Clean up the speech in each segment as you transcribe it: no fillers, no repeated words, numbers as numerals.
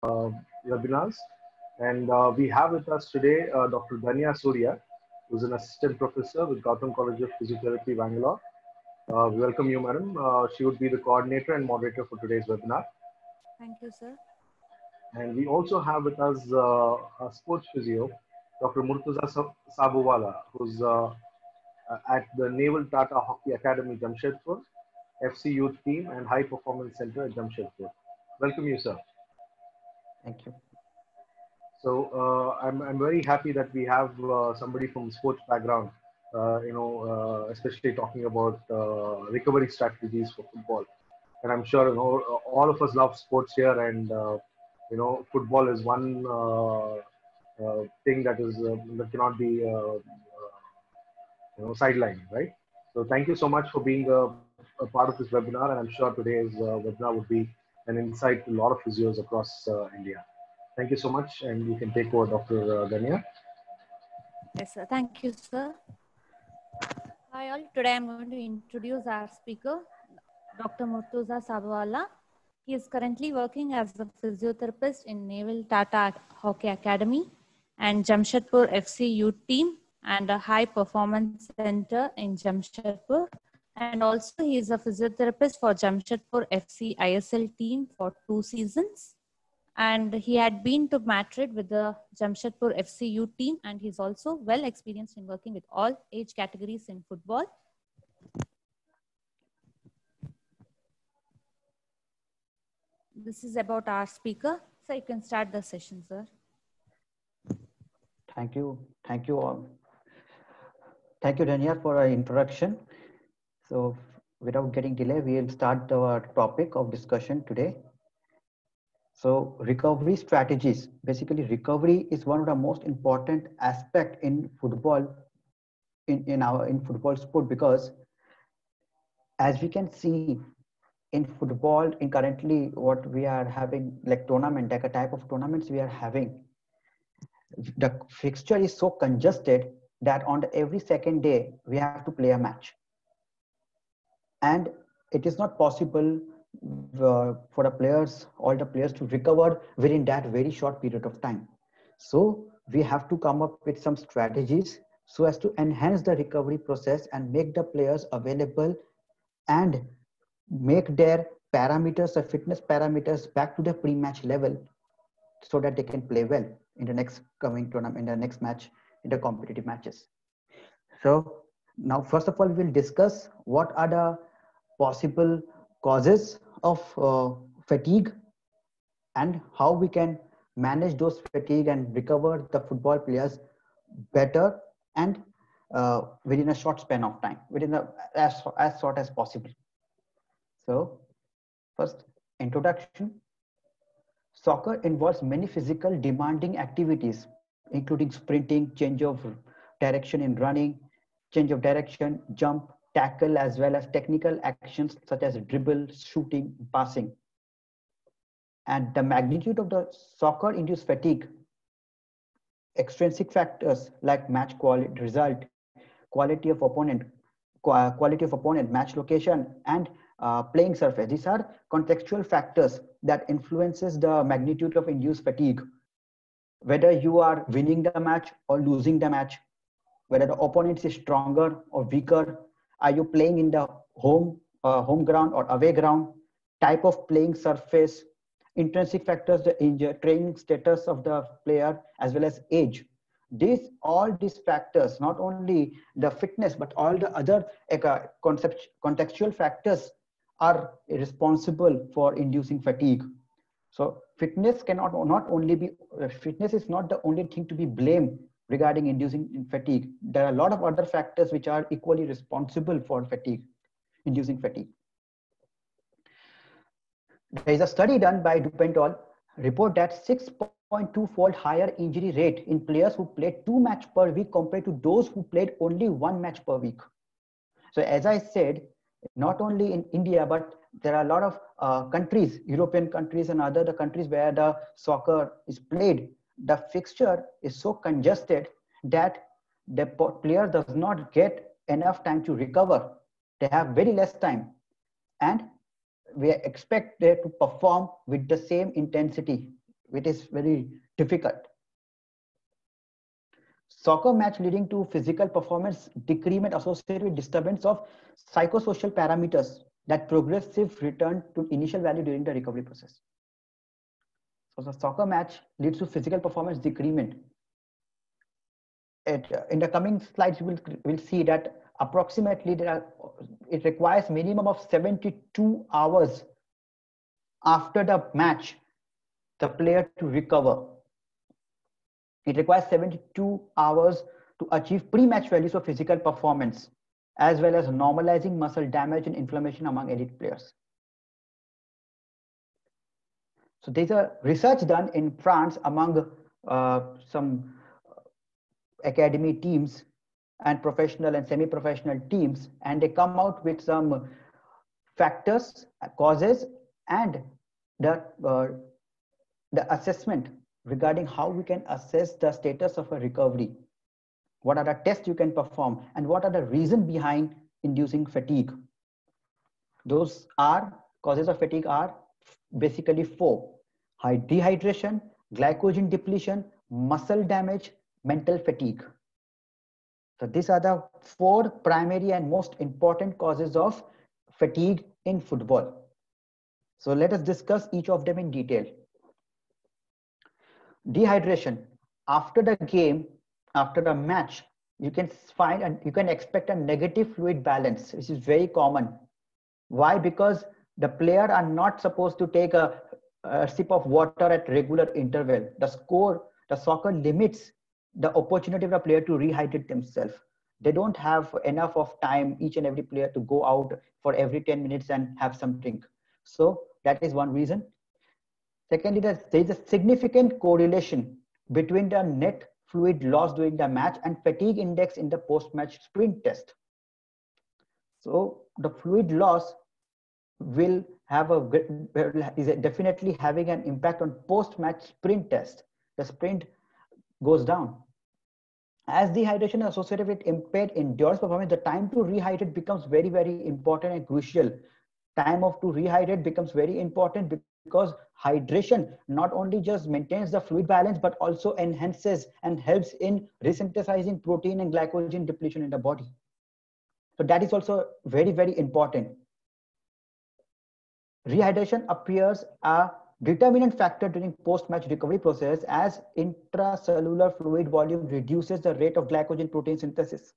webinars. And we have with us today Dr. Dhanya Surya, who's an assistant professor with Gautam College of Physiotherapy, Bangalore. We welcome you, madam. She would be the coordinator and moderator for today's webinar. Thank you, sir. And we also have with us a sports physio, Dr. Murtuza Sabuwala, who's at the Naval Tata Hockey Academy, Jamshedpur, FC Youth Team and High Performance Center at Jamshedpur. Welcome you, sir. Thank you. So I'm very happy that we have somebody from sports background, especially talking about recovery strategies for football. And I'm sure all of us love sports here, and football is one thing that is that cannot be sidelined, right? So thank you so much for being a part of this webinar, and I'm sure today's webinar would be an insight to a lot of physios across India. Thank you so much, and you can take over, Dr. Dhanya. Yes, sir. Thank you, sir. Hi, all. Today I'm going to introduce our speaker, Dr. Murtuza Sabwala. He is currently working as a physiotherapist in Naval Tata Hockey Academy and Jamshedpur FC Youth Team and a High Performance Center in Jamshedpur. And also he is a physiotherapist for Jamshedpur FC ISL team for 2 seasons. And he had been to Madrid with the Jamshedpur FC youth team, and he's also well experienced in working with all age categories in football. This is about our speaker. So you can start the session, sir. Thank you. Thank you all. Thank you, Dhanya, for our introduction. So without getting delay, we will start our topic of discussion today. So recovery strategies. Basically, recovery is one of the most important aspect in football, in football sport, because as we can see in football, in currently what we are having, like tournament, like a type of tournaments we are having, the fixture is so congested that on every second day we have to play a match, and it is not possible for the players, all the players, to recover within that very short period of time. So we have to come up with some strategies so as to enhance the recovery process and make the players available and make their parameters, the fitness parameters, back to the pre-match level, so that they can play well in the next coming tournament, in the next match, in the competitive matches. So now, first of all, we'll discuss what are the possible causes of fatigue and how we can manage those fatigue and recover the football players better and within a short span of time, within as short as possible. So first, introduction. Soccer involves many physical demanding activities, including sprinting, change of direction in running, change of direction, jump, tackle, as well as technical actions such as dribble, shooting, passing. And the magnitude of the soccer-induced fatigue, extrinsic factors like match quality, result, quality of opponent, match location, and playing surface. These are contextual factors that influences the magnitude of induced fatigue. Whether you are winning the match or losing the match, whether the opponent is stronger or weaker, are you playing in the home ground or away ground, type of playing surface, intrinsic factors, the training status of the player, as well as age. All these factors, not only the fitness, but all the other contextual factors are responsible for inducing fatigue. So fitness fitness is not the only thing to be blamed regarding inducing fatigue. There are a lot of other factors which are equally responsible for inducing fatigue. There is a study done by Dupentol report that 6.2-fold higher injury rate in players who played 2 matches per week compared to those who played only 1 match per week. So as I said, not only in India, but there are a lot of countries, European countries and other countries where the soccer is played, the fixture is so congested that the player does not get enough time to recover. They have very less time, and we expect them to perform with the same intensity which is very difficult. Soccer match leading to physical performance decrement associated with disturbance of psychosocial parameters that progressive return to initial value during the recovery process. So the soccer match leads to physical performance decrement. In the coming slides, we'll see that approximately it requires minimum of 72 hours after the match, the player to recover. It requires 72 hours to achieve pre-match values of physical performance, as well as normalizing muscle damage and inflammation among elite players. So there's a research done in France among some academy teams and professional and semi-professional teams, and they come out with some factors, causes, and the assessment regarding how we can assess the status of a recovery. What are the tests you can perform, and what are the reasons behind inducing fatigue? Those causes of fatigue are basically 4: dehydration, glycogen depletion, muscle damage, mental fatigue. So these are the 4 primary and most important causes of fatigue in football. So let us discuss each of them in detail. Dehydration. After the game, after the match, you can find and you can expect a negative fluid balance, which is very common. Why? Because the player are not supposed to take a sip of water at regular interval. The soccer limits the opportunity of the player to rehydrate themselves. They don't have enough of time, each and every player, to go out for every 10 minutes and have some drink. So that is one reason. Secondly, there is a significant correlation between the net fluid loss during the match and fatigue index in the post-match sprint test. So the fluid loss will have is definitely having an impact on post-match sprint test. The sprint goes down. As dehydration is associated with impaired endurance performance, the time to rehydrate becomes very, very important and crucial. Time to rehydrate becomes very important because hydration not only just maintains the fluid balance, but also enhances and helps in resynthesizing protein and glycogen depletion in the body. So that is also very, very important. Rehydration appears a determinant factor during post-match recovery process, as intracellular fluid volume reduces the rate of glycogen protein synthesis.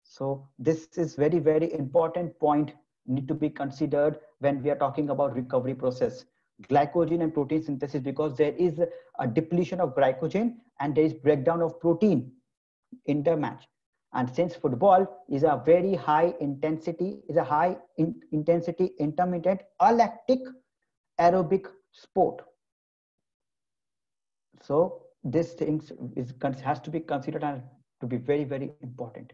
So this is very, very important point need to be considered when we are talking about recovery process. Glycogen and protein synthesis, because there is a depletion of glycogen and there is breakdown of protein in the match. And since football is a very high intensity, intermittent alactic aerobic sport. So this things has to be considered and to be very, very important.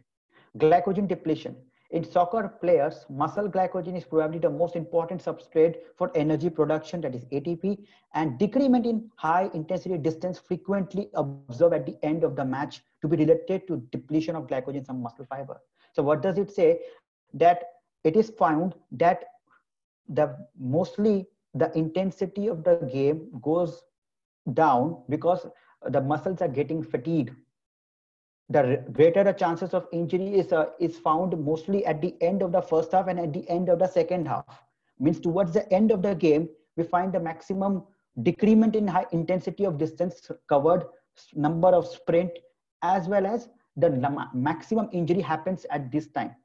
Glycogen depletion. In soccer players, muscle glycogen is probably the most important substrate for energy production, that is ATP, and decrement in high intensity distance frequently observed at the end of the match to be related to depletion of glycogen in some muscle fiber. So what does it say? That it is found that mostly the intensity of the game goes down because the muscles are getting fatigued. The greater the chances of injury is found mostly at the end of the first half and at the end of the second half. Means towards the end of the game, we find the maximum decrement in high intensity of distance covered, number of sprint, as well as the maximum injury happens at this time.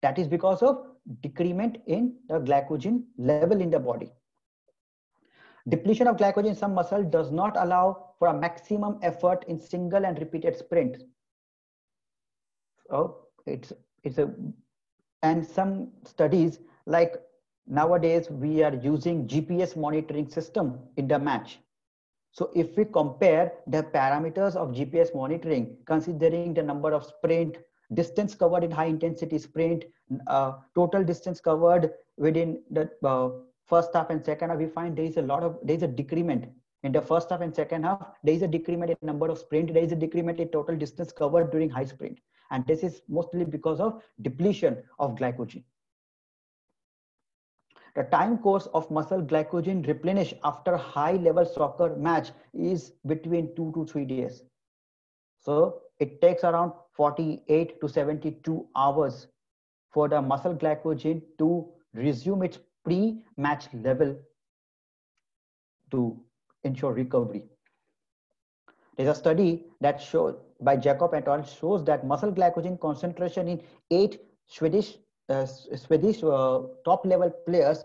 That is because of decrement in the glycogen level in the body. Depletion of glycogen in some muscle does not allow for a maximum effort in single and repeated sprints. So and some studies, like nowadays we are using GPS monitoring system in the match. So if we compare the parameters of GPS monitoring, considering the number of sprint, distance covered in high intensity sprint, total distance covered within the first half and second half, we find there is a decrement in the first half and second half. There is a decrement in number of sprint. There is a decrement in total distance covered during high sprint, and this is mostly because of depletion of glycogen. The time course of muscle glycogen replenish after high level soccer match is between 2 to 3 days. So it takes around 48 to 72 hours for the muscle glycogen to resume its pre-match level to ensure recovery. There's a study that showed by Jacob et al. Shows that muscle glycogen concentration in 8 Swedish top level players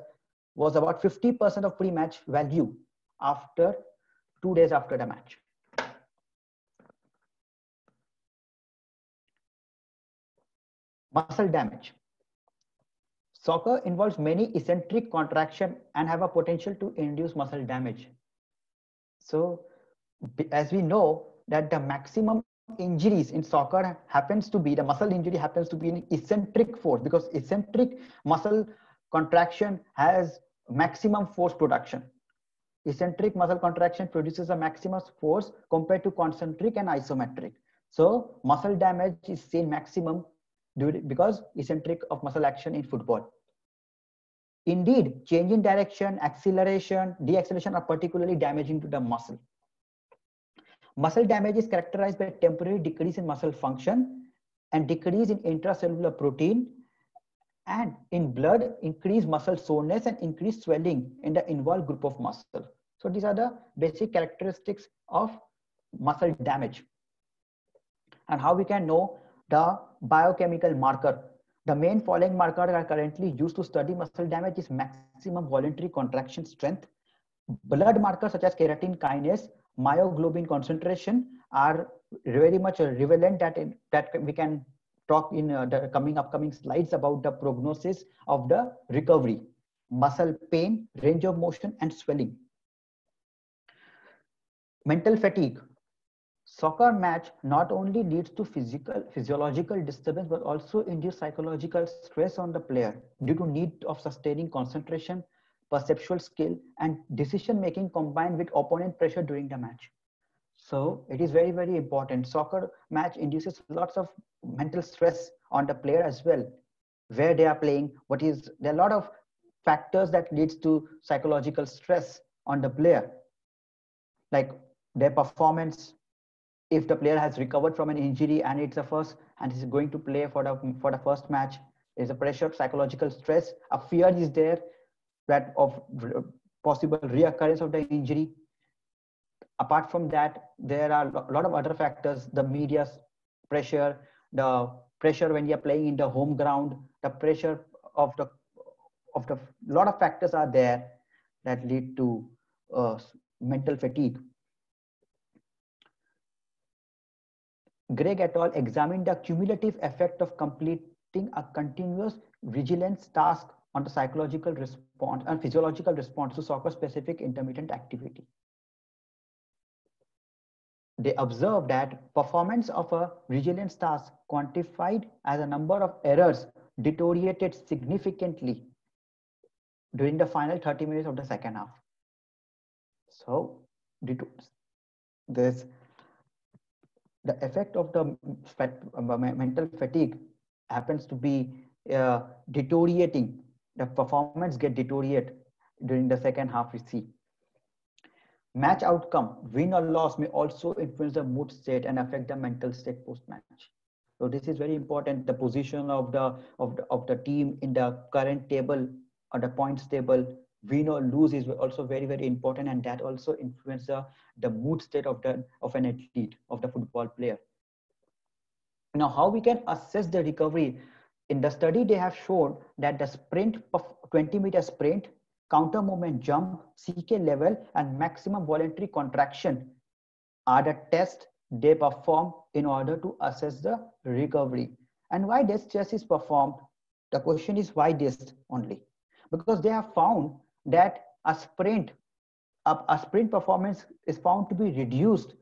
was about 50% of pre-match value after 2 days after the match. Muscle damage. Soccer involves many eccentric contraction and have a potential to induce muscle damage. So as we know that the maximum injuries in soccer happens to be, the muscle injury happens to be in eccentric force, because eccentric muscle contraction has maximum force production. Eccentric muscle contraction produces a maximum force compared to concentric and isometric. So muscle damage is seen maximum because eccentric of muscle action in football. Indeed, change in direction, acceleration, deacceleration are particularly damaging to the muscle. Muscle damage is characterized by temporary decrease in muscle function and decrease in intracellular protein, and in blood, increased muscle soreness and increased swelling in the involved group of muscle. So these are the basic characteristics of muscle damage. And how we can know the biochemical marker. The main following markers are currently used to study muscle damage is maximum voluntary contraction strength. Blood markers such as creatine kinase, myoglobin concentration are very much relevant that we can talk in the upcoming slides about the prognosis of the recovery. Muscle pain, range of motion, and swelling. Mental fatigue. Soccer match not only leads to physiological disturbance, but also induce psychological stress on the player due to need of sustaining concentration, perceptual skill, and decision making combined with opponent pressure during the match. So it is very, very important. Soccer match induces lots of mental stress on the player as well. Where they are playing, there are a lot of factors that leads to psychological stress on the player, like their performance. If the player has recovered from an injury and it's is going to play for the first match, there's a pressure, psychological stress, a fear is there that of possible reoccurrence of the injury. Apart from that, there are a lot of other factors: the media's pressure, the pressure when you're playing in the home ground, the pressure of the lot of factors are there that lead to mental fatigue. Greg et al. Examined the cumulative effect of completing a continuous vigilance task on the psychological response and physiological response to soccer-specific intermittent activity. They observed that performance of a vigilance task quantified as a number of errors deteriorated significantly during the final 30 minutes of the second half. So the effect of the mental fatigue happens to be deteriorating. The performance get deteriorate during the second half we see. Match outcome, win or loss, may also influence the mood state and affect the mental state post-match. So this is very important. The position of the team in the current table or the points table, win or lose, is also very, very important, and that also influences the mood state of an athlete, of the football player. Now, how we can assess the recovery? In the study, they have shown that the sprint of 20-meter sprint, counter movement jump, CK level, and maximum voluntary contraction are the tests they perform in order to assess the recovery. And why this test is performed? The question is why this only? Because they have found that a sprint performance is found to be reduced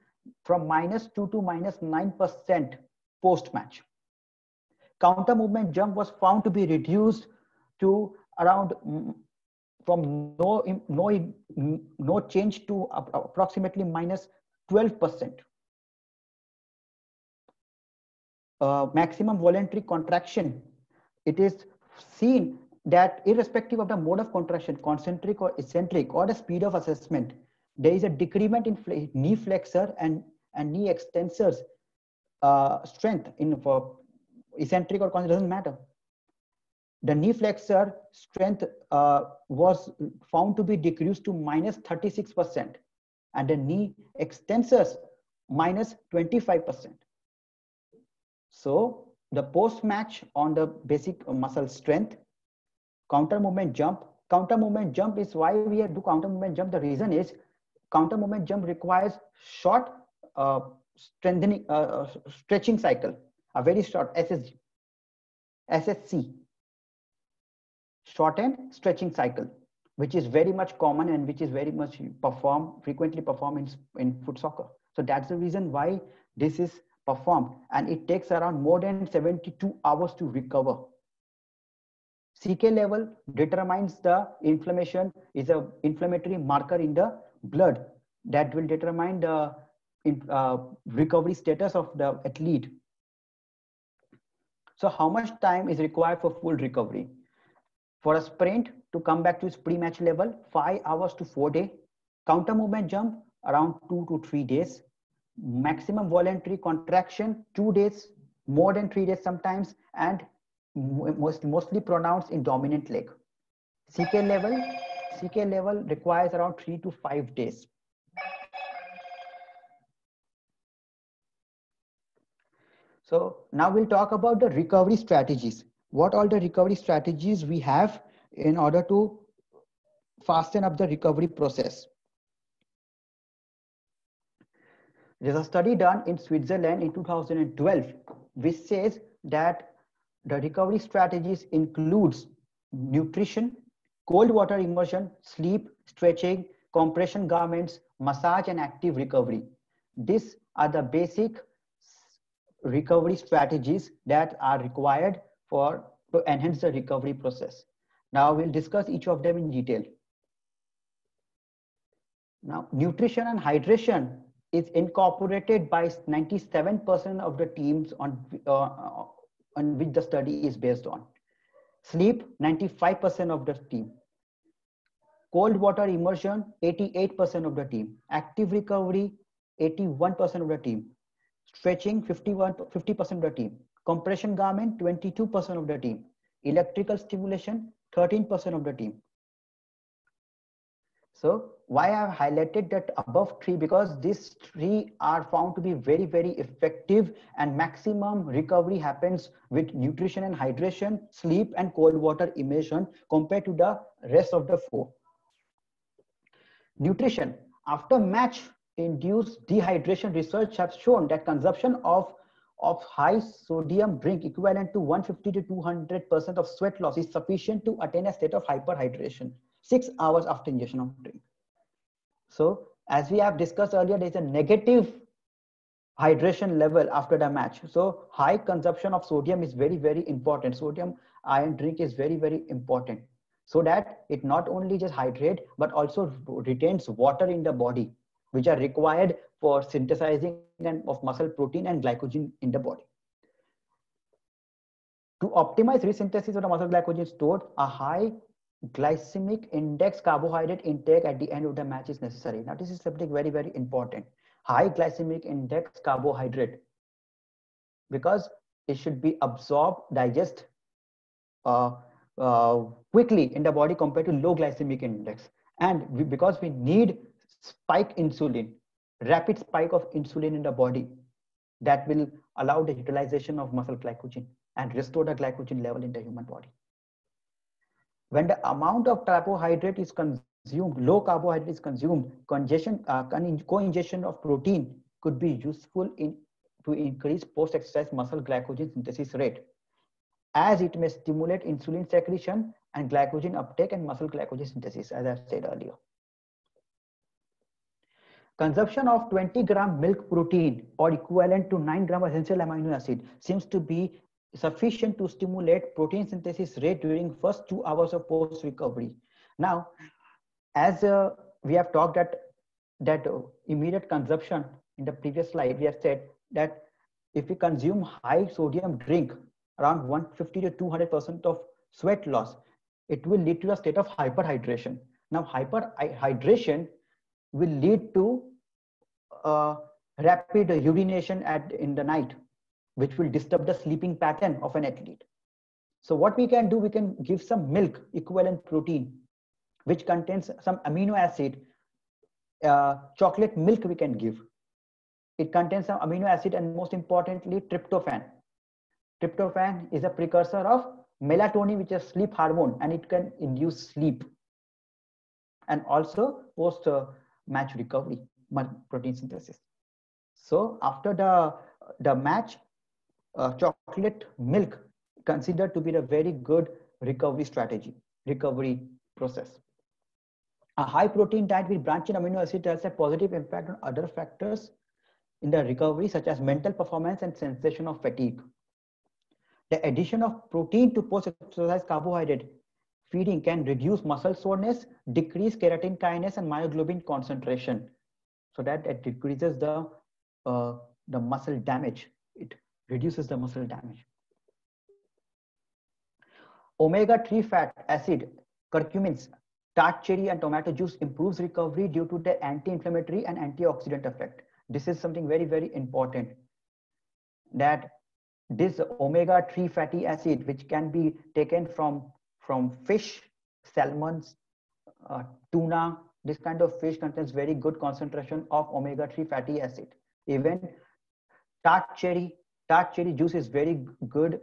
from -2 to -9% post-match. Counter movement jump was found to be reduced to around from no change to approximately -12%. Maximum voluntary contraction, it is seen that irrespective of the mode of contraction, concentric or eccentric, or the speed of assessment, there is a decrement in knee flexor and knee extensors strength in for eccentric or concentric, doesn't matter. The knee flexor strength was found to be decreased to minus 36%, and the knee extensors minus 25%. So the post-match on the basic muscle strength, counter movement jump. Counter movement jump is why we do counter movement jump. The reason is counter movement jump requires short stretching cycle, a very short SSC, shortened stretching cycle, which is very much common and which is very much frequently performed in foot soccer. So that's the reason why this is performed, and it takes around more than 72 hours to recover. CK level determines the inflammation, is an inflammatory marker in the blood that will determine the recovery status of the athlete. So how much time is required for full recovery? For a sprint to come back to its pre-match level, 5 hours to 4 days. Counter movement jump around 2 to 3 days. Maximum voluntary contraction 2 days, more than 3 days sometimes, and mostly pronounced in dominant leg. CK level requires around 3 to 5 days. So now we'll talk about the recovery strategies. What all the recovery strategies we have in order to fasten up the recovery process. There's a study done in Switzerland in 2012, which says that the recovery strategies includes nutrition, cold water immersion, sleep, stretching, compression garments, massage, and active recovery. These are the basic recovery strategies that are required to enhance the recovery process. Now we'll discuss each of them in detail. Now, nutrition and hydration is incorporated by 97% of the teams on which the study is based on. Sleep, 95% of the team. Cold water immersion, 88% of the team. Active recovery, 81% of the team. Stretching, 50% of the team. Compression garment, 22% of the team. Electrical stimulation, 13% of the team. So why I have highlighted that above 3? Because these 3 are found to be very, very effective, and maximum recovery happens with nutrition and hydration, sleep, and cold water immersion compared to the rest of the 4. Nutrition. After match induced dehydration, research have shown that consumption of high sodium drink equivalent to 150 to 200% of sweat loss is sufficient to attain a state of hyperhydration 6 hours after ingestion of drink. So as we have discussed earlier, there is a negative hydration level after the match. So high consumption of sodium is very, very important. Sodium ion drink is very, very important, so that it not only just hydrate but also retains water in the body, which are required for synthesizing of muscle protein and glycogen in the body. To optimize resynthesis of the muscle glycogen stored, a high glycemic index carbohydrate intake at the end of the match is necessary. Now this is something very, very important. High glycemic index carbohydrate, because it should be absorbed, digest quickly in the body compared to low glycemic index. And because we need spike insulin, rapid spike of insulin in the body, that will allow the utilization of muscle glycogen and restore the glycogen level in the human body. When the amount of carbohydrate is consumed, low carbohydrate is consumed, co-ingestion of protein could be useful to increase post-exercise muscle glycogen synthesis rate, as it may stimulate insulin secretion and glycogen uptake and muscle glycogen synthesis, as I said earlier. Consumption of 20 gram milk protein or equivalent to 9 gram essential amino acid seems to be sufficient to stimulate protein synthesis rate during first 2 hours of post recovery. Now, as we have talked that immediate consumption in the previous slide, we have said that if we consume high sodium drink, around 150 to 200% of sweat loss, it will lead to a state of hyperhydration. Now, hyperhydration will lead to rapid urination in the night, which will disturb the sleeping pattern of an athlete. So what we can do, we can give some milk equivalent protein, which contains some amino acid. Chocolate milk we can give. It contains some amino acid and most importantly, tryptophan. Tryptophan is a precursor of melatonin, which is sleep hormone, and it can induce sleep. And also post-match recovery, protein synthesis. So after the match, chocolate milk considered to be a very good recovery strategy, recovery process. A high protein diet with branched amino acid has a positive impact on other factors in the recovery, such as mental performance and sensation of fatigue. The addition of protein to post-exercise carbohydrate feeding can reduce muscle soreness, decrease creatine kinase and myoglobin concentration, so that it decreases the muscle damage. It reduces the muscle damage. Omega-3 fat acid, curcumins, tart cherry and tomato juice improves recovery due to the anti-inflammatory and antioxidant effect. This is something very, very important, that this omega-3 fatty acid, which can be taken from fish, salmons, tuna, this kind of fish contains very good concentration of omega-3 fatty acid. Even tart cherry juice is very good,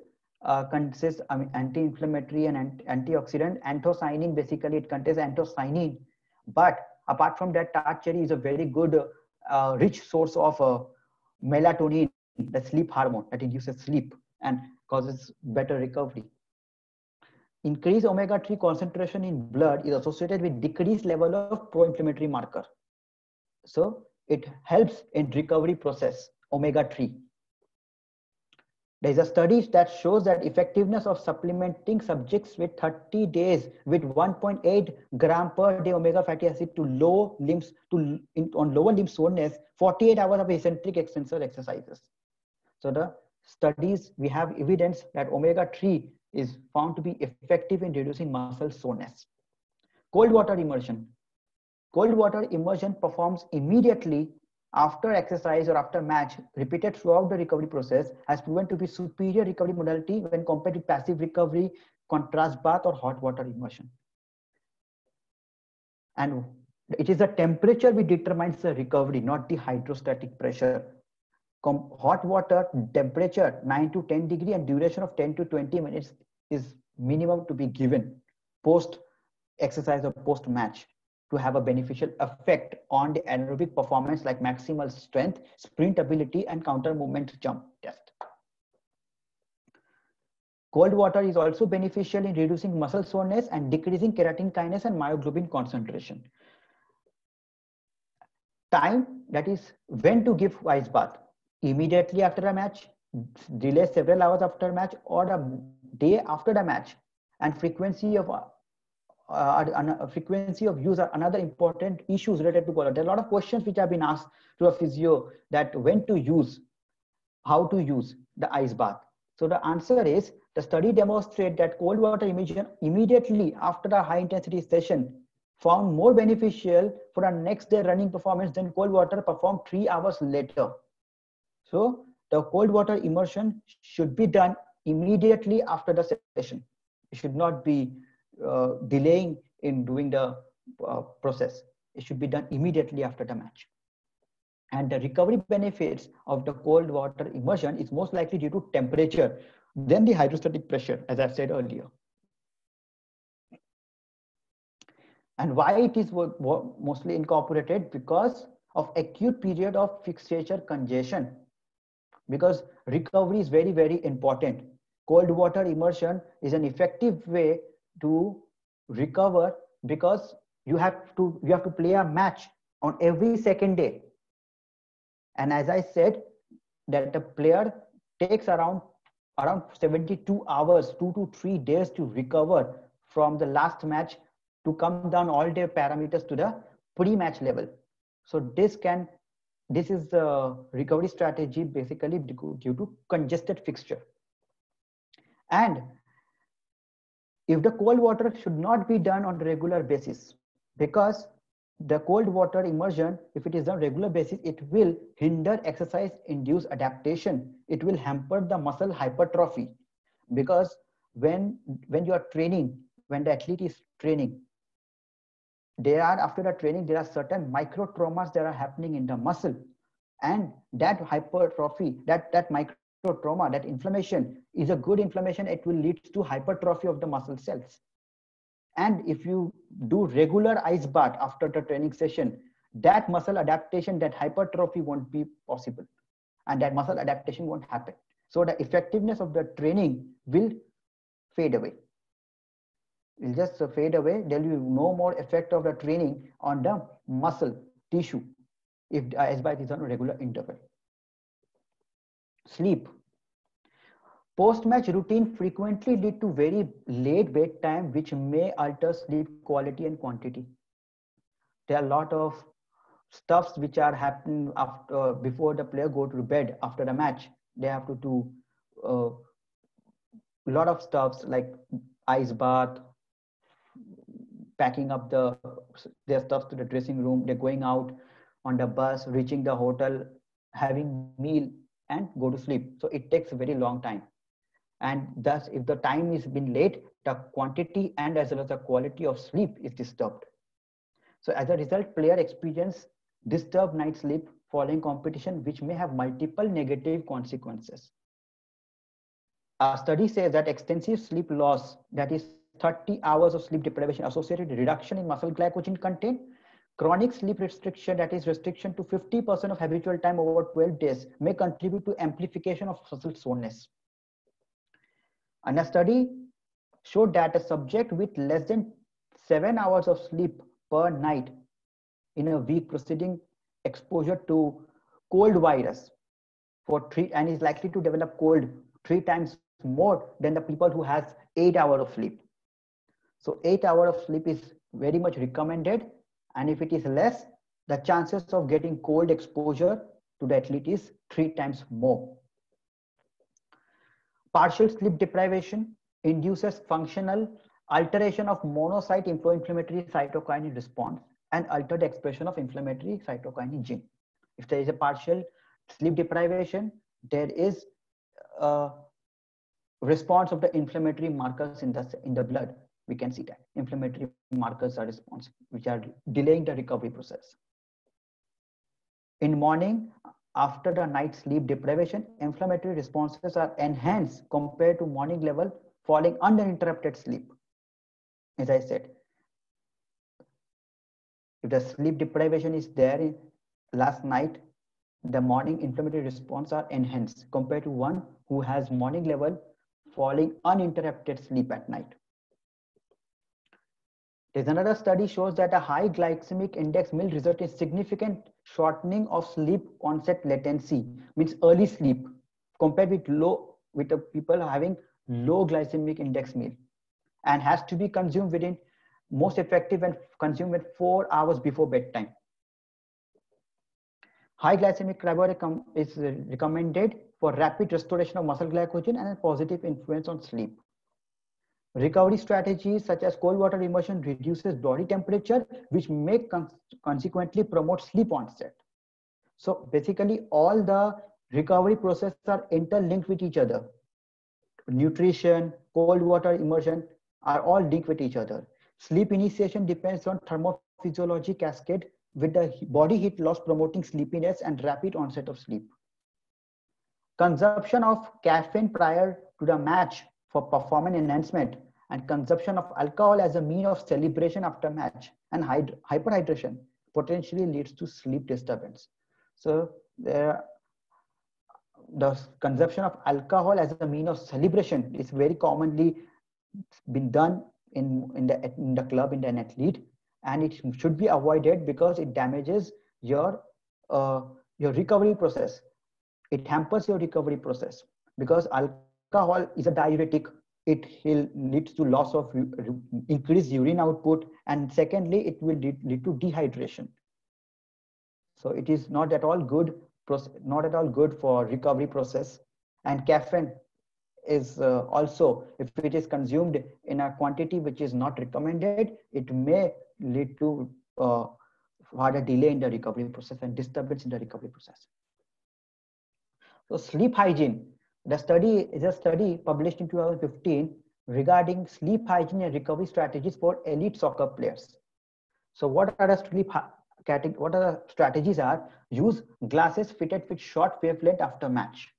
consists anti-inflammatory and antioxidant. Anthocyanin, basically it contains anthocyanin. But apart from that, tart cherry is a very good rich source of melatonin, the sleep hormone that induces sleep and causes better recovery. Increased omega-3 concentration in blood is associated with decreased level of pro-inflammatory marker. So it helps in recovery process, omega-3. There is a study that shows that effectiveness of supplementing subjects with 30 days with 1.8 gram per day omega fatty acid to lower limb soreness, 48 hours of eccentric extensor exercises. So the studies, we have evidence that omega-3 is found to be effective in reducing muscle soreness. Cold water immersion. Cold water immersion performs immediately after exercise or after match, repeated throughout the recovery process, has proven to be superior recovery modality when compared to passive recovery, contrast bath or hot water immersion. And it is the temperature which determines the recovery, not the hydrostatic pressure. Hot water temperature 9 to 10 degree and duration of 10 to 20 minutes is minimum to be given post exercise or post match to have a beneficial effect on the anaerobic performance like maximal strength, sprint ability and counter movement jump test. Cold water is also beneficial in reducing muscle soreness and decreasing creatine kinase and myoglobin concentration. Time, that is when to give ice bath. Immediately after a match, delay several hours after a match, or a day after the match. And frequency of use are another important issues related to cold water. There are a lot of questions which have been asked to a physio, that when to use, how to use the ice bath. So the answer is, the study demonstrates that cold water immersion immediately after a high intensity session found more beneficial for a next day running performance than cold water performed 3 hours later. So the cold water immersion should be done immediately after the session. It should not be delaying in doing the process. It should be done immediately after the match. And the recovery benefits of the cold water immersion is most likely due to temperature than the hydrostatic pressure, as I said earlier. And why it is mostly incorporated? Because of acute period of fixature congestion. Because recovery is very, very important. Cold water immersion is an effective way to recover, because you have to play a match on every second day. And as I said, that the player takes around 72 hours, 2 to 3 days to recover from the last match to come down all their parameters to the pre-match level. So this is the recovery strategy basically due to congested fixture. And if the cold water should not be done on a regular basis, because the cold water immersion, if it is done on a regular basis, it will hinder exercise induced adaptation. It will hamper the muscle hypertrophy, because when you are training, when the athlete is training, after the training, there are certain micro traumas that are happening in the muscle, and that hypertrophy, that micro trauma, that inflammation is a good inflammation. It will lead to hypertrophy of the muscle cells. And if you do regular ice bath after the training session, that muscle adaptation, that hypertrophy won't be possible, and that muscle adaptation won't happen. So the effectiveness of the training will fade away. Will just fade away. There will be no more effect of the training on the muscle tissue if the ice bath is on a regular interval. Sleep. Post-match routine frequently lead to very late bedtime, which may alter sleep quality and quantity. There are a lot of stuffs which are happening after, before the player go to bed after the match. They have to do a lot of stuffs like ice bath, packing up their stuff to the dressing room. They're going out on the bus, reaching the hotel, having meal, and go to sleep. So it takes a very long time. And thus, if the time is been late, the quantity and as well as the quality of sleep is disturbed. So as a result, player experience disturbed night sleep following competition, which may have multiple negative consequences. A study says that extensive sleep loss, that is 30 hours of sleep deprivation, associated with reduction in muscle glycogen content, chronic sleep restriction, that is restriction to 50% of habitual time over 12 days, may contribute to amplification of muscle soreness. And a study showed that a subject with less than 7 hours of sleep per night in a week preceding exposure to cold virus and is likely to develop cold 3 times more than the people who has 8 hours of sleep. So 8 hours of sleep is very much recommended, and if it is less, the chances of getting cold exposure to the athlete is 3 times more. Partial sleep deprivation induces functional alteration of monocyte inflammatory cytokine response and altered expression of inflammatory cytokine gene. If there is a partial sleep deprivation, there is a response of the inflammatory markers in the blood. We can see that inflammatory markers are responsive, which are delaying the recovery process. In morning, after the night sleep deprivation, inflammatory responses are enhanced compared to morning level following uninterrupted sleep. As I said, if the sleep deprivation is there last night, the morning inflammatory response are enhanced compared to one who has morning level following uninterrupted sleep at night. There's another study shows that a high glycemic index may result in significant shortening of sleep onset latency, means early sleep, compared with the people having low glycemic index meal, and has to be consumed within most effective and consumed with 4 hours before bedtime. High glycemic carbohydrate is recommended for rapid restoration of muscle glycogen and a positive influence on sleep. Recovery strategies such as cold water immersion reduces body temperature, which may consequently promote sleep onset. So basically, all the recovery processes are interlinked with each other. Nutrition, cold water immersion are all linked with each other. Sleep initiation depends on thermophysiology cascade, with the body heat loss promoting sleepiness and rapid onset of sleep. Consumption of caffeine prior to the match for performance enhancement, and consumption of alcohol as a means of celebration after match, and hyperhydration potentially leads to sleep disturbance. So the consumption of alcohol as a means of celebration is very commonly been done in the club, in an athlete, and it should be avoided because it damages your recovery process. It hampers your recovery process because alcohol is a diuretic. It will lead to loss of increased urine output, and secondly, it will lead to dehydration. So it is not at all good for recovery process. And caffeine is also, if it is consumed in a quantity which is not recommended, it may lead to further delay in the recovery process and disturbance in the recovery process. So sleep hygiene, the study is a study published in 2015 regarding sleep hygiene and recovery strategies for elite soccer players. So what are the strategies are: use glasses fitted with short wavelength after match,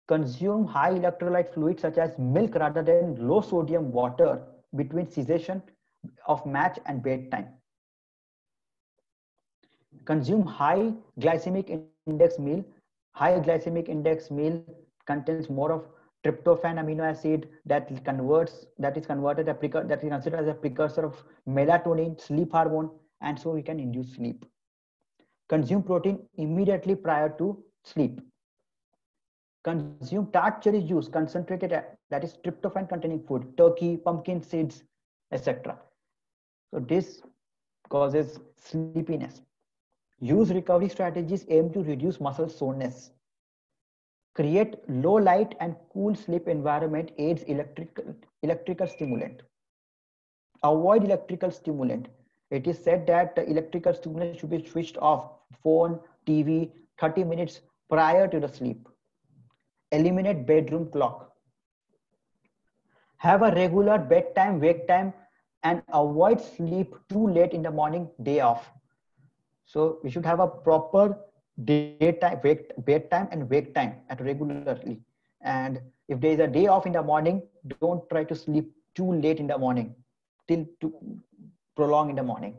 consume high electrolyte fluids such as milk rather than low sodium water between cessation of match and bedtime, consume high glycemic index meal. High glycemic index meal contains more of tryptophan amino acid that is considered as a precursor of melatonin, sleep hormone, and so we can induce sleep. Consume protein immediately prior to sleep. Consume tart cherry juice concentrated, that is tryptophan containing food, turkey, pumpkin seeds, etc. So this causes sleepiness. Use recovery strategies aimed to reduce muscle soreness. Create low light and cool sleep environment aids electrical stimulant. Avoid electrical stimulant. It is said that the electrical stimulant should be switched off, phone, TV, 30 minutes prior to the sleep. Eliminate bedroom clock. Have a regular bedtime, wake time, and avoid sleep too late in the morning, day off. So we should have a proper bedtime and wake time at regularly. And if there is a day off in the morning, don't try to sleep too late in the morning, till to prolong in the morning.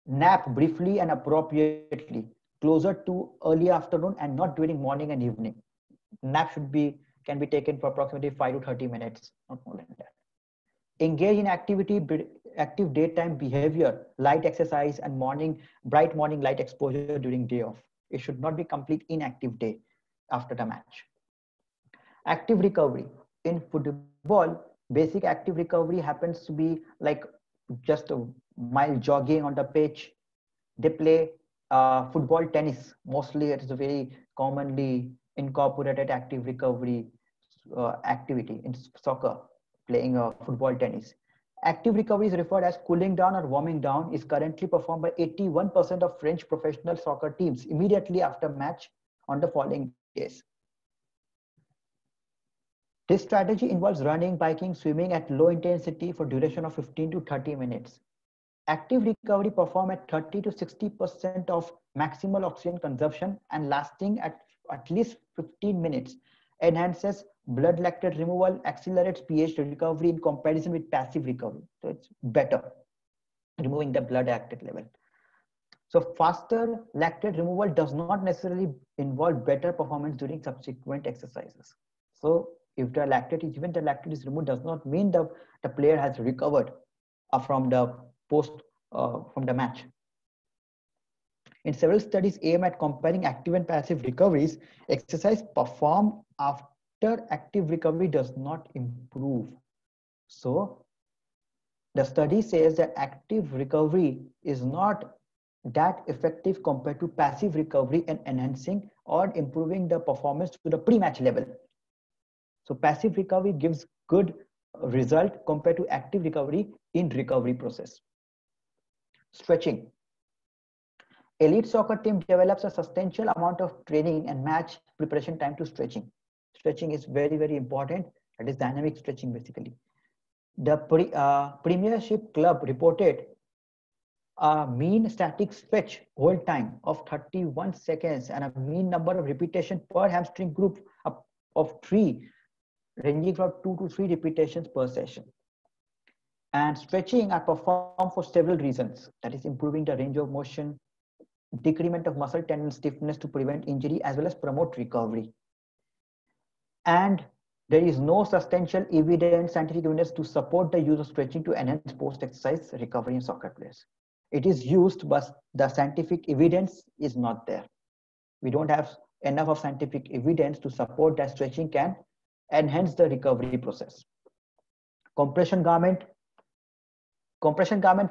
Nap briefly and appropriately, closer to early afternoon and not during morning and evening. Nap can be taken for approximately 5 to 30 minutes, not more than that. Engage in active daytime behavior, light exercise, and bright morning light exposure during day off. It should not be complete inactive day after the match. Active recovery. In football, basic active recovery happens to be like just a mild jogging on the pitch. They play football, tennis. Mostly it is a very commonly incorporated active recovery activity in soccer, playing football, tennis. Active recovery is referred as cooling down or warming down, is currently performed by 81% of French professional soccer teams immediately after match on the following days. This strategy involves running, biking, swimming at low intensity for duration of 15 to 30 minutes. Active recovery performed at 30 to 60% of maximal oxygen consumption and lasting at least 15 minutes. Enhances blood lactate removal, accelerates pH recovery in comparison with passive recovery. So it's better removing the blood lactate level. So faster lactate removal does not necessarily involve better performance during subsequent exercises. So if the lactate is removed, does not mean the player has recovered from the match. In several studies aim at comparing active and passive recoveries, exercise performed after active recovery does not improve. So the study says that active recovery is not that effective compared to passive recovery in enhancing or improving the performance to the pre-match level. So passive recovery gives good result compared to active recovery in recovery process. Stretching. Elite soccer team develops a substantial amount of training and match preparation time to stretching. Stretching is very, very important. That is dynamic stretching basically. The Premiership club reported a mean static stretch hold time of 31 seconds and a mean number of repetitions per hamstring group of 3, ranging from 2 to 3 repetitions per session. And stretching are performed for several reasons. That is improving the range of motion, decrement of muscle tendon stiffness to prevent injury, as well as promote recovery. And there is no substantial evidence, scientific evidence to support the use of stretching to enhance post-exercise recovery in soccer players. It is used, but the scientific evidence is not there. We don't have enough of scientific evidence to support that stretching can enhance the recovery process. Compression garment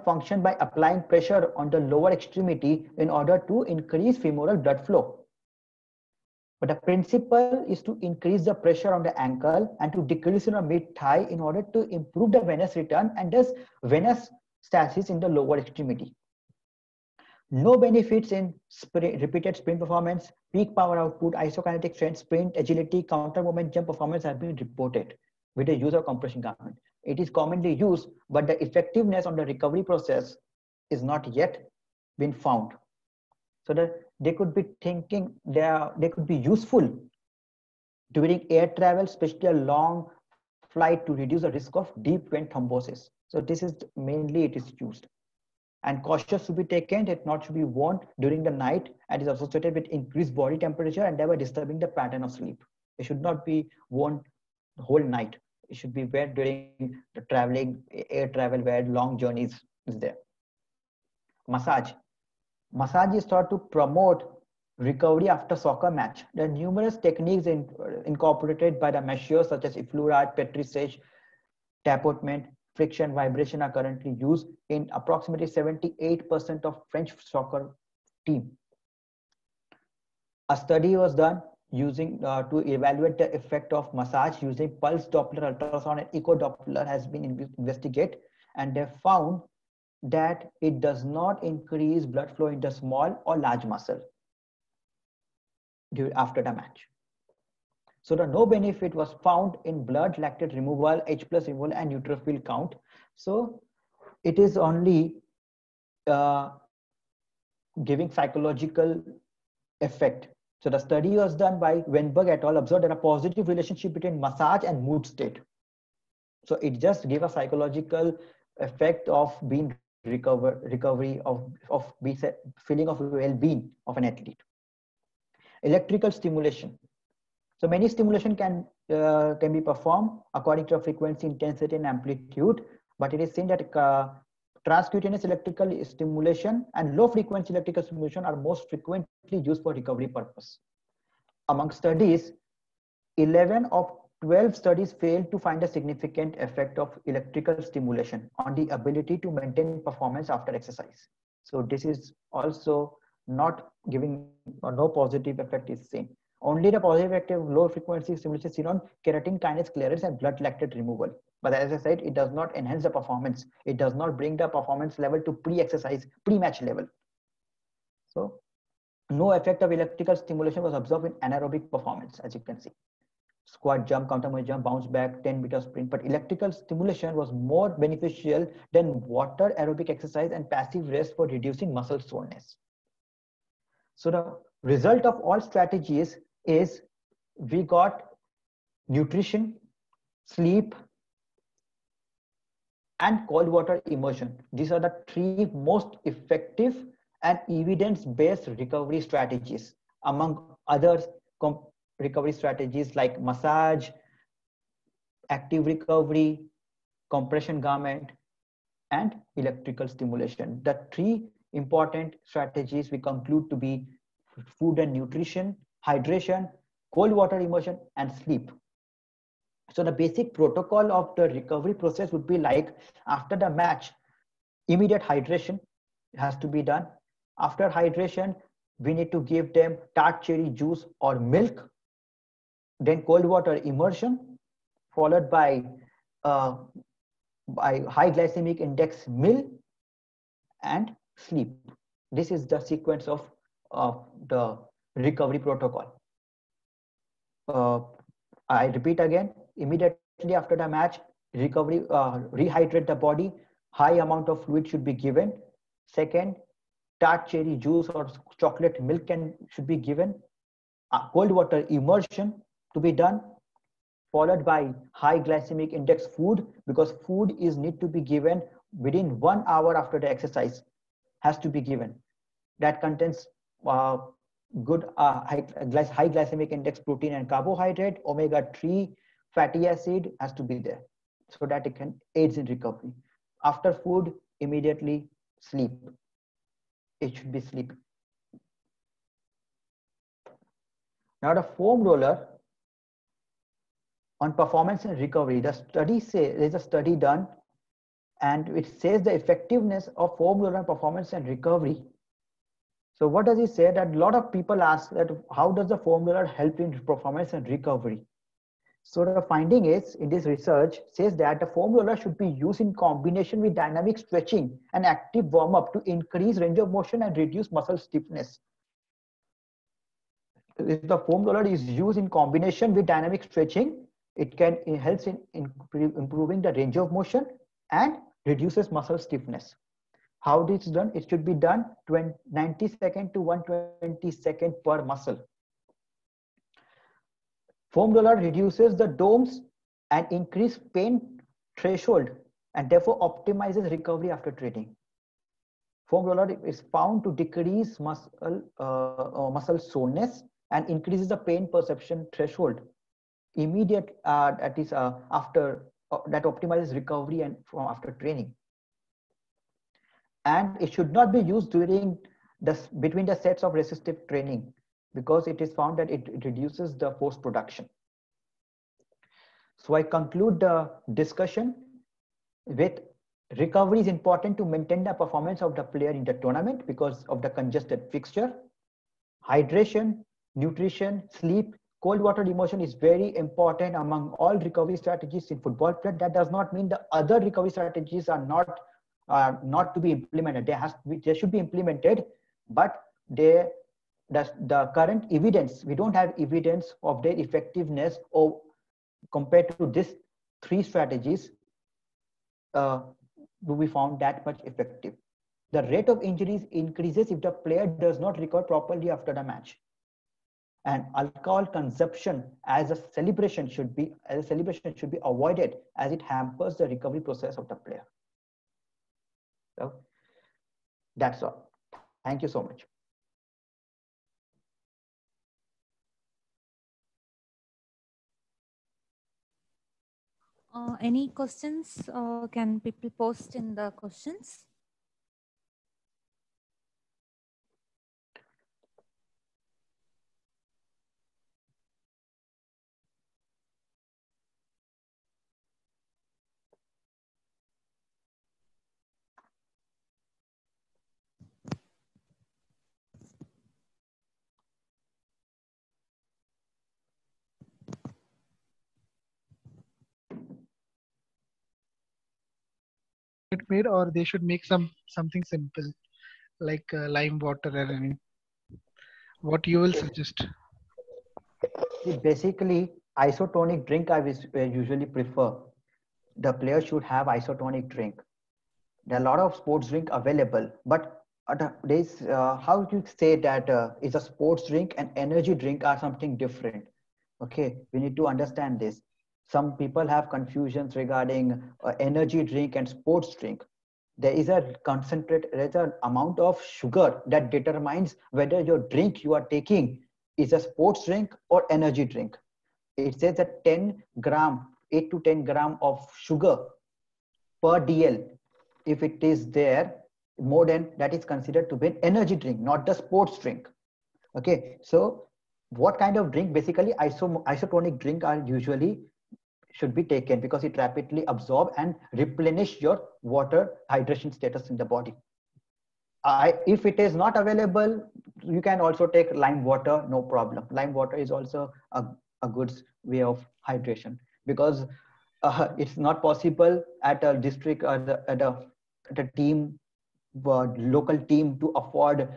function by applying pressure on the lower extremity in order to increase femoral blood flow. But the principle is to increase the pressure on the ankle and to decrease in the mid thigh in order to improve the venous return and thus venous stasis in the lower extremity. No benefits in repeated sprint performance, peak power output, isokinetic strength, sprint, agility, counter movement jump performance have been reported with the use of compression garment. It is commonly used, but the effectiveness on the recovery process is not yet been found. So that they could be thinking they could be useful during air travel, especially a long flight, to reduce the risk of deep vein thrombosis. So this is mainly it is used. And cautious should be taken, it not should be worn during the night and is associated with increased body temperature and thereby disturbing the pattern of sleep. It should not be worn the whole night. It should be wear during the traveling, air travel where long journeys is there. Massage. Massage is thought to promote recovery after soccer match. There are numerous techniques incorporated by the masseurs such as effleurage, pétrissage, tapotement, friction, vibration are currently used in approximately 78% of French soccer team. A study was done using to evaluate the effect of massage using pulse Doppler ultrasound and echo Doppler has been investigated, and they found that it does not increase blood flow in the small or large muscle after the match. So the no benefit was found in blood lactate removal, H+ removal, and neutrophil count. So it is only giving psychological effect. So the study was done by Weinberg et al. Observed that a positive relationship between massage and mood state. So it just gave a psychological effect of being recovery of feeling of well-being of an athlete. Electrical stimulation. So many stimulation can be performed according to frequency, intensity, and amplitude, but it is seen that transcutaneous electrical stimulation and low frequency electrical stimulation are most frequently used for recovery purpose. Among studies, 11 of 12 studies failed to find a significant effect of electrical stimulation on the ability to maintain performance after exercise. So this is also not giving no positive effect is seen. Only the positive effect of low frequency stimulation seen on keratin kinase clearance and blood lactate removal. But as I said, it does not enhance the performance. It does not bring the performance level to pre-exercise, pre-match level. So no effect of electrical stimulation was observed in anaerobic performance, as you can see. Squat jump, counter movement jump, bounce back, 10-meter sprint. But electrical stimulation was more beneficial than water aerobic exercise and passive rest for reducing muscle soreness. So the result of all strategies is we got nutrition, sleep, and cold water immersion. These are the three most effective and evidence-based recovery strategies, among other recovery strategies like massage, active recovery, compression garment, and electrical stimulation. The three important strategies we conclude to be food and nutrition, hydration, cold water immersion, and sleep. So the basic protocol of the recovery process would be like after the match, immediate hydration has to be done. After hydration, we need to give them tart cherry juice or milk, then cold water immersion, followed by high glycemic index meal and sleep. This is the sequence of the recovery protocol. I repeat again, immediately after the match, recovery, rehydrate the body, high amount of fluid should be given. Second, tart cherry juice or chocolate milk should be given. Cold water immersion to be done, followed by high glycemic index food, because food is need to be given within 1 hour after the exercise, has to be given. That contains good high glycemic index protein and carbohydrate, omega-3 fatty acid has to be there so that it can aid in recovery. After food, immediately sleep. It should be sleep. Now the foam roller on performance and recovery. The study says there's a study done and it says the effectiveness of foam roller on performance and recovery So what does he say? That a lot of people ask that how does the foam roller help in performance and recovery? So the finding is in this research says that the foam roller should be used in combination with dynamic stretching and active warm-up to increase range of motion and reduce muscle stiffness. If the foam roller is used in combination with dynamic stretching, it helps in improving the range of motion and reduces muscle stiffness. How this is done? It should be done 90 seconds to 120 seconds per muscle. Foam roller reduces the DOMS and increase pain threshold and therefore optimizes recovery after training. Foam roller is found to decrease muscle soreness and increases the pain perception threshold immediate that is after that optimizes recovery and from after training. And it should not be used during between the sets of resistive training because it is found that it reduces the force production. So I conclude the discussion with recovery is important to maintain the performance of the player in the tournament because of the congested fixture. Hydration, nutrition, sleep, cold water immersion is very important among all recovery strategies in football play. That does not mean the other recovery strategies are not to be implemented. They should be implemented, but the current evidence, we don't have evidence of their effectiveness or compared to these three strategies do we found that much effective. The rate of injuries increases if the player does not recover properly after the match. And alcohol consumption as a celebration should be avoided as it hampers the recovery process of the player. So that's all. Thank you so much. Any questions? Can people post in the questions? Made, or they should make something simple like lime water or anything. What you will suggest? Basically, isotonic drink I usually prefer. The player should have isotonic drink. There are a lot of sports drink available, but there's how you say that is a sports drink and energy drink are something different. Okay, we need to understand this. Some people have confusions regarding energy drink and sports drink. There is an amount of sugar that determines whether your drink you are taking is a sports drink or energy drink. It says that 8 to 10 gram of sugar per DL. If it is there, more than that is considered to be an energy drink, not the sports drink. Okay, so what kind of drink? Basically, isotonic drink are usually should be taken because it rapidly absorb and replenish your water hydration status in the body. If it is not available, you can also take lime water, no problem. Lime water is also a good way of hydration because it's not possible at a district or at a team, local team to afford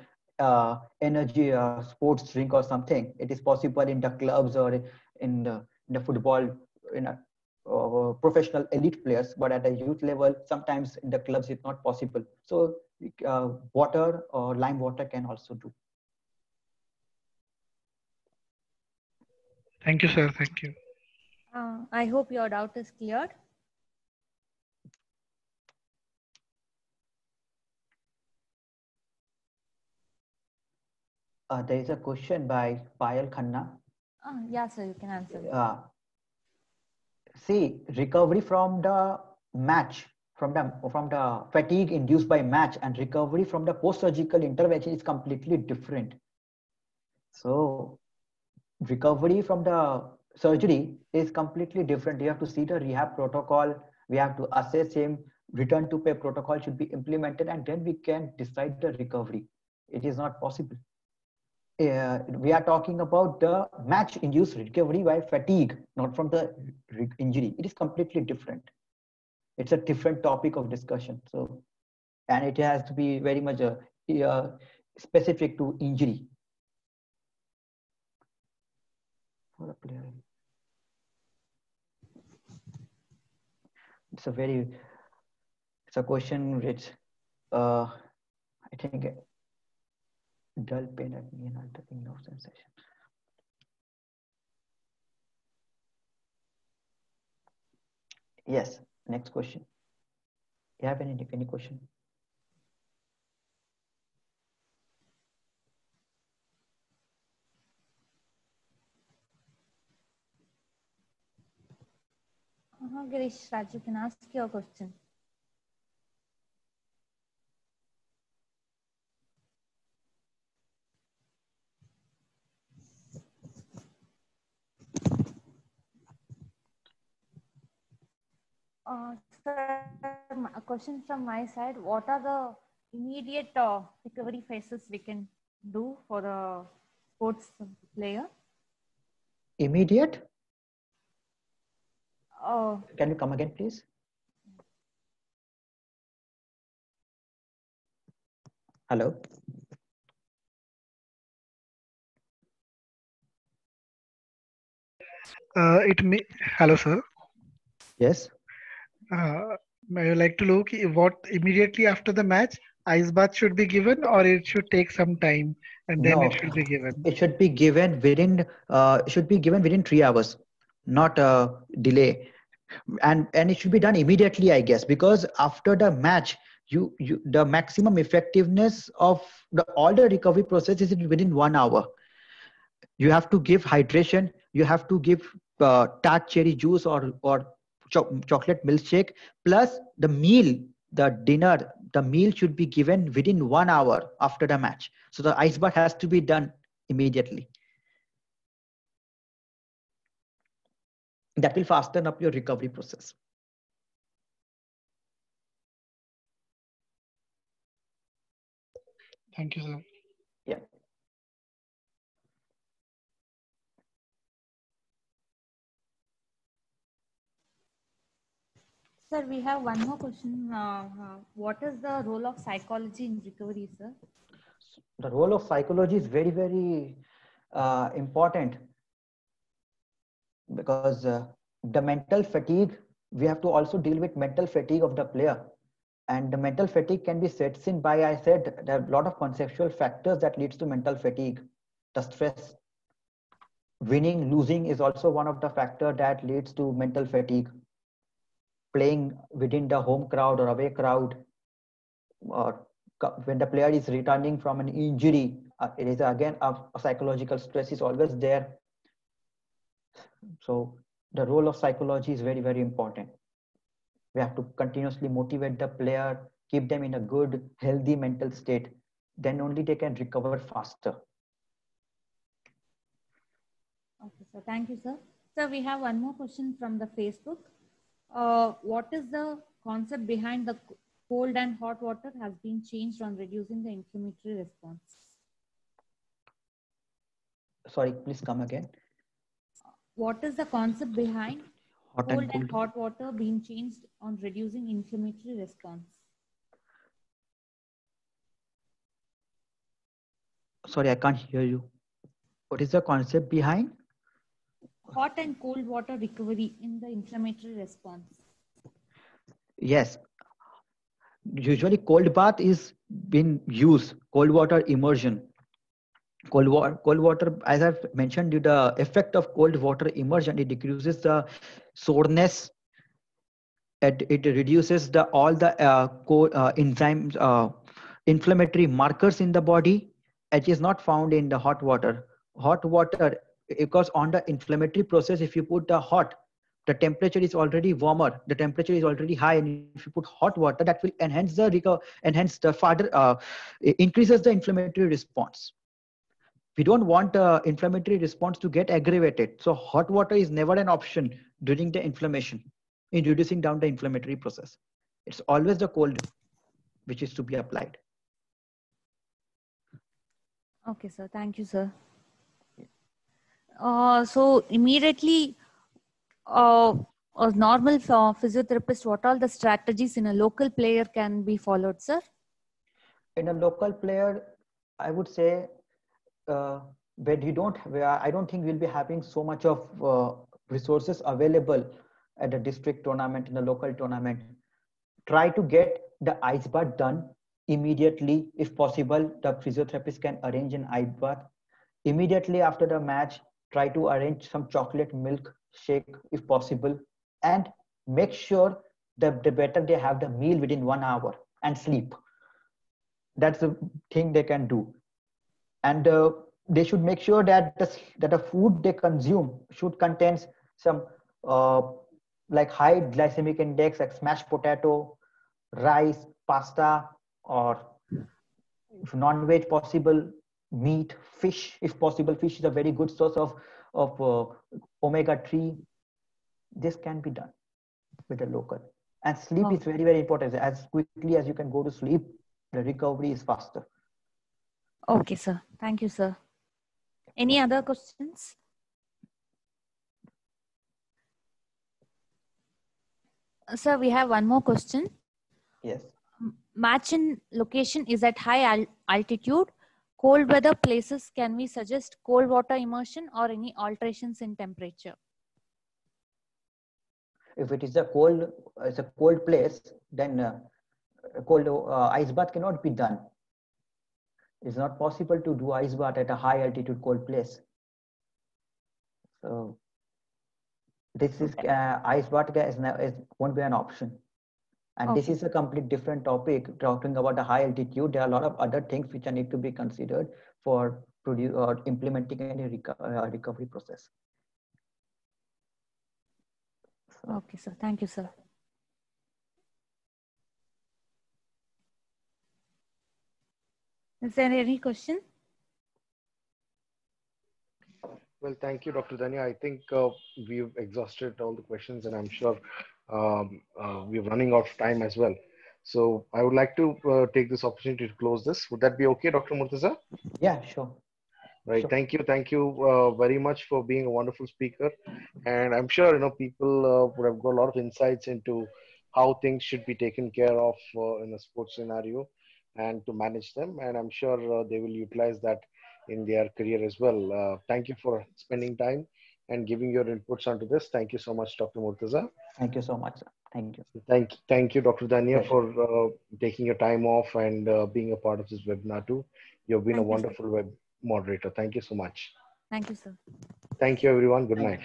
energy sports drink or something. It is possible in the clubs or in the football in a professional elite players, but at a youth level, sometimes in the clubs it's not possible. So water or lime water can also do. Thank you, sir. Thank you. I hope your doubt is cleared. There is a question by Payal Khanna. Yeah, sir, you can answer. See, recovery from the match, from the fatigue induced by match, and recovery from the post-surgical intervention is completely different. So recovery from the surgery is completely different. You have to see the rehab protocol. We have to assess him. Return to play protocol should be implemented, and then we can decide the recovery. It is not possible. We are talking about the match-induced recovery by fatigue, not from the injury. It is completely different. It's a different topic of discussion. So, and it has to be very much specific to injury for a player. It's a question which I think dull pain at knee and altering nerve sensation. Yes, next question. You have any question? Girish, Raj, you can ask your question. Sir, a question from my side. What are the immediate recovery phases we can do for a sports player? Immediate? Oh. Can you come again, please? Hello? Hello, sir. Yes. I would like to know what immediately after the match ice bath should be given, or it should take some time and then it should be given. It should be given within 3 hours, not delay, and it should be done immediately, I guess, because after the match, the maximum effectiveness of all the recovery process is within 1 hour. You have to give hydration. You have to give tart cherry juice or chocolate milkshake, plus the meal, the dinner, the meal should be given within 1 hour after the match. So the ice bath has to be done immediately. That will fasten up your recovery process. Thank you, sir. Yeah. Sir, we have one more question. What is the role of psychology in recovery, sir? The role of psychology is very, very important, because the mental fatigue, we have to also deal with mental fatigue of the player. And the mental fatigue can be set in by, I said, there are a lot of conceptual factors that leads to mental fatigue. The stress, winning, losing is also one of the factors that leads to mental fatigue. Playing within the home crowd or away crowd, or when the player is returning from an injury, it is again a psychological stress is always there. So the role of psychology is very, very important. We have to continuously motivate the player, keep them in a good, healthy mental state. Then only they can recover faster. Okay, sir. Thank you, sir. Sir, we have one more question from the Facebook. What is the concept behind the cold and hot water has been changed on reducing the inflammatory response? Sorry, please come again. What is the concept behind cold and hot water being changed on reducing inflammatory response? Sorry, I can't hear you. What is the concept behind? Hot and cold water recovery in the inflammatory response. Yes. Usually cold bath is being used, cold water immersion. Cold water, as I've mentioned, the effect of cold water immersion, it decreases the soreness. It reduces all the enzymes, inflammatory markers in the body. It is not found in the hot water. Hot water, because on the inflammatory process, if you put the hot, the temperature is already warmer, the temperature is already high, and if you put hot water, that will enhance the further increases the inflammatory response. We don't want inflammatory response to get aggravated. So hot water is never an option during the inflammation in reducing down the inflammatory process. It's always the cold which is to be applied. Okay, sir. Thank you, sir. So immediately, a normal physiotherapist, what all the strategies in a local player can be followed, sir? In a local player, I would say, where I don't think we'll be having so much of resources available at the district tournament, in the local tournament. Try to get the ice bath done immediately. If possible, the physiotherapist can arrange an ice bath. Immediately after the match, try to arrange some chocolate milk shake if possible, and make sure that the better they have the meal within 1 hour and sleep. That's the thing they can do. And they should make sure that the food they consume should contain some like high glycemic index, like smashed potato, rice, pasta, or if non-veg possible, meat, fish. If possible, fish is a very good source of omega-3. This can be done with the local. And sleep is very, very important. As quickly as you can go to sleep, the recovery is faster. Okay, sir. Thank you, sir. Any other questions? Sir, we have one more question. Yes. Match in location is at high altitude. Cold weather places, can we suggest cold water immersion or any alterations in temperature? If it is a cold place, then a cold ice bath cannot be done. It's not possible to do ice bath at a high altitude cold place. So this is ice bath won't be an option. And this is a complete different topic. Talking about the high altitude, there are a lot of other things which need to be considered for implementing any recovery process. Okay, sir. Thank you, sir. Is there any question? Well, thank you, Dr. Danya. I think we've exhausted all the questions, and I'm sure we're running out of time as well. So I would like to take this opportunity to close this. Would that be okay, Dr. Murtaza? Yeah, sure. Right. Sure. Thank you very much for being a wonderful speaker. And I'm sure people would have got a lot of insights into how things should be taken care of in a sports scenario and to manage them. And I'm sure they will utilize that in their career as well. Thank you for spending time and giving your inputs onto this. Thank you so much, Dr. Murtaza. Thank you so much, sir. Thank you. Thank you, Dr. Danya, Pleasure. for taking your time off and being a part of this webinar too. You've been a wonderful web moderator. Thank you so much. Thank you, sir. Thank you, everyone. Good night.